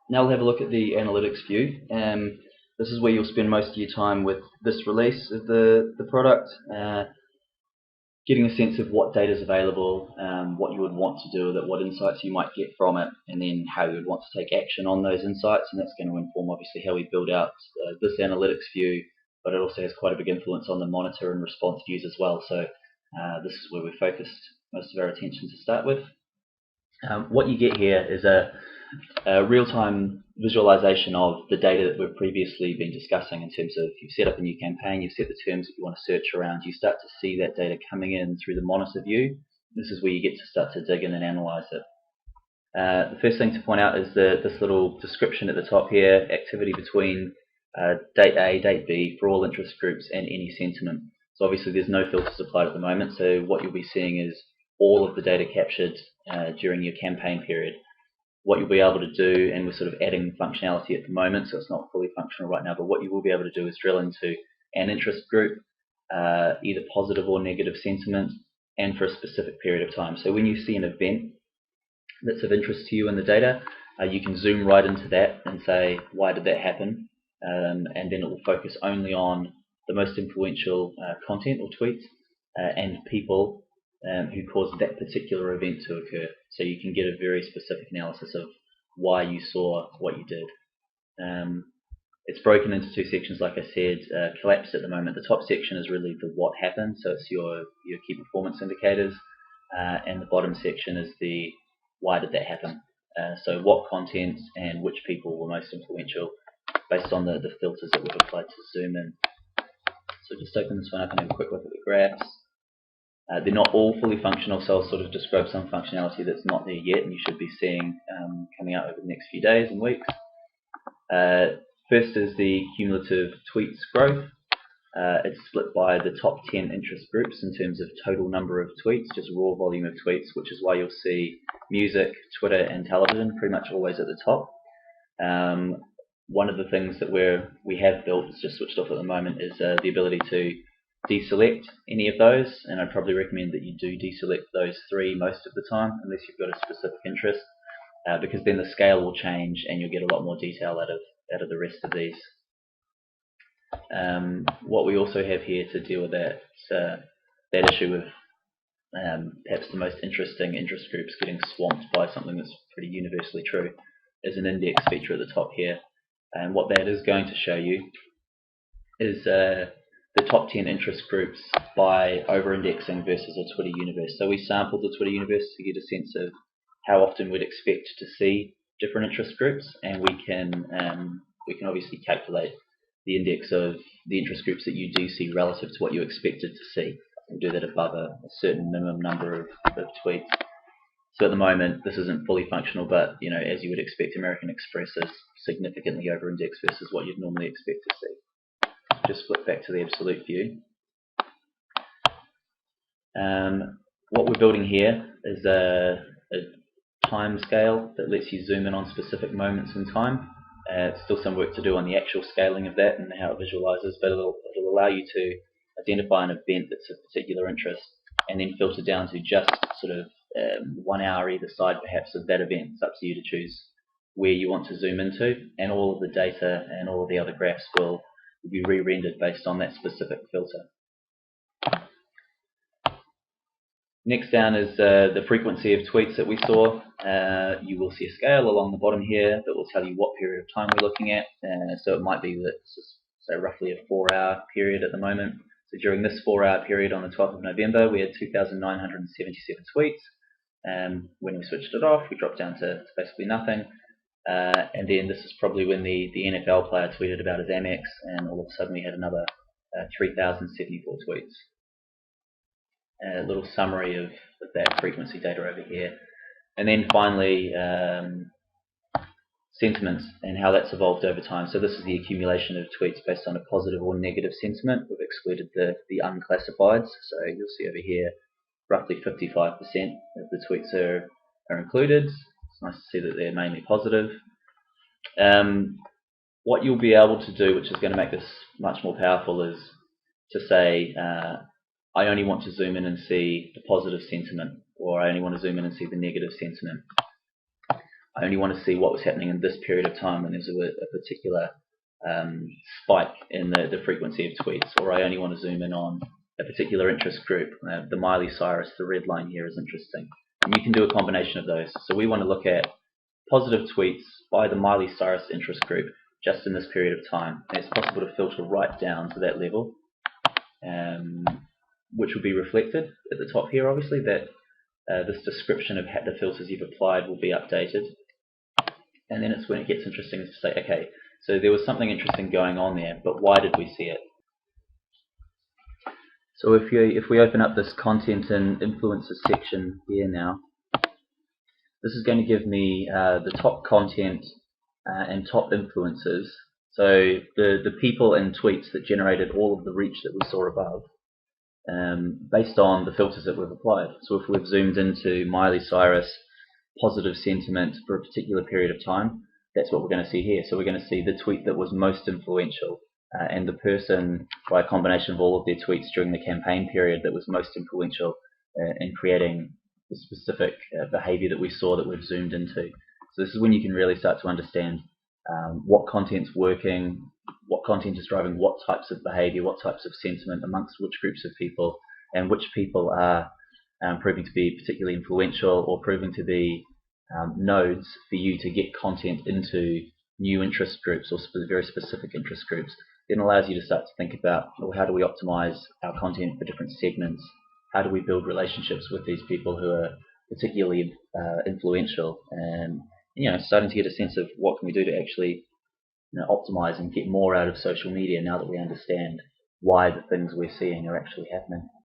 Now we'll have a look at the analytics view. This is where you'll spend most of your time with this release of the product, getting a sense of what data is available, what you would want to do with it, what insights you might get from it, and then how you would want to take action on those insights. And that's going to inform obviously how we build out this analytics view, but it also has quite a big influence on the monitor and response views as well. So this is where we focused most of our attention to start with. What you get here is a real-time visualization of the data that we've previously been discussing in terms of you've set up a new campaign, you've set the terms that you want to search around, you start to see that data coming in through the monitor view. This is where you get to start to dig in and analyze it. The first thing to point out is this little description at the top here, activity between date A, date B for all interest groups and any sentiment. So obviously there's no filters applied at the moment, so what you'll be seeing is all of the data captured during your campaign period. What you'll be able to do, and we're sort of adding functionality at the moment, so it's not fully functional right now, but what you will be able to do is drill into an interest group, either positive or negative sentiment, and for a specific period of time. So when you see an event that's of interest to you in the data, you can zoom right into that and say, why did that happen? And then it will focus only on the most influential content or tweets and people who caused that particular event to occur. So you can get a very specific analysis of why you saw what you did. It's broken into two sections, like I said, collapsed at the moment. The top section is really the what happened, so it's your key performance indicators, and the bottom section is the why did that happen. So what content and which people were most influential based on the filters that we've applied to zoom in. So just open this one up and have a quick look at the graphs. They're not all fully functional, so I'll sort of describe some functionality that's not there yet and you should be seeing coming out over the next few days and weeks. First is the cumulative tweets growth. It's split by the top 10 interest groups in terms of total number of tweets, just raw volume of tweets, which is why you'll see music, Twitter and television pretty much always at the top. One of the things that we have built, it's just switched off at the moment, is the ability to deselect any of those, and I'd probably recommend that you do deselect those three most of the time unless you've got a specific interest, because then the scale will change and you'll get a lot more detail out of the rest of these. What we also have here to deal with that issue of perhaps the most interesting interest groups getting swamped by something that's pretty universally true is an index feature at the top here, and what that is going to show you is the top 10 interest groups by over-indexing versus a Twitter universe. So we sampled the Twitter universe to get a sense of how often we'd expect to see different interest groups, and we can obviously calculate the index of the interest groups that you do see relative to what you expected to see. We'll do that above a certain minimum number of tweets. So at the moment, this isn't fully functional, but as you would expect, American Express is significantly over-indexed versus what you'd normally expect to see. Just flip back to the absolute view. What we're building here is a time scale that lets you zoom in on specific moments in time. It's still some work to do on the actual scaling of that and how it visualizes, but it'll allow you to identify an event that's of particular interest and then filter down to just sort of 1 hour either side perhaps of that event. It's up to you to choose where you want to zoom into, and all of the data and all of the other graphs will be re-rendered based on that specific filter. Next down is the frequency of tweets that we saw. You will see a scale along the bottom here that will tell you what period of time we're looking at. So it might be that it's say roughly a 4-hour period at the moment. So during this 4-hour period on the 12th of November, we had 2,977 tweets. When we switched it off, we dropped down to basically nothing. And then this is probably when the NFL player tweeted about his Amex, and all of a sudden we had another 3,074 tweets. A little summary of that frequency data over here. And then finally, sentiments and how that's evolved over time. So this is the accumulation of tweets based on a positive or negative sentiment. We've excluded the unclassifieds. So you'll see over here, roughly 55% of the tweets are included. It's nice to see that they're mainly positive. What you'll be able to do, which is going to make this much more powerful, is to say, I only want to zoom in and see the positive sentiment, or I only want to zoom in and see the negative sentiment. I only want to see what was happening in this period of time when there's a particular spike in the frequency of tweets, or I only want to zoom in on a particular interest group. The Miley Cyrus, the red line here, is interesting. And you can do a combination of those. So we want to look at positive tweets by the Miley Cyrus interest group just in this period of time. And it's possible to filter right down to that level, which will be reflected at the top here, obviously, that this description of the filters you've applied will be updated. And then it's when it gets interesting to say, okay, so there was something interesting going on there, but why did we see it? So if we open up this content and influences section here now, this is going to give me the top content and top influencers. So the people and tweets that generated all of the reach that we saw above, based on the filters that we've applied. So if we've zoomed into Miley Cyrus positive sentiment for a particular period of time, that's what we're going to see here. So we're going to see the tweet that was most influential and the person, by a combination of all of their tweets during the campaign period, that was most influential in creating the specific behavior that we saw that we've zoomed into. So this is when you can really start to understand what content's working, what content is driving what types of behavior, what types of sentiment amongst which groups of people, and which people are proving to be particularly influential or proving to be nodes for you to get content into new interest groups or very specific interest groups. It allows you to start to think about, well, how do we optimize our content for different segments? How do we build relationships with these people who are particularly influential? And starting to get a sense of what can we do to actually optimize and get more out of social media now that we understand why the things we're seeing are actually happening.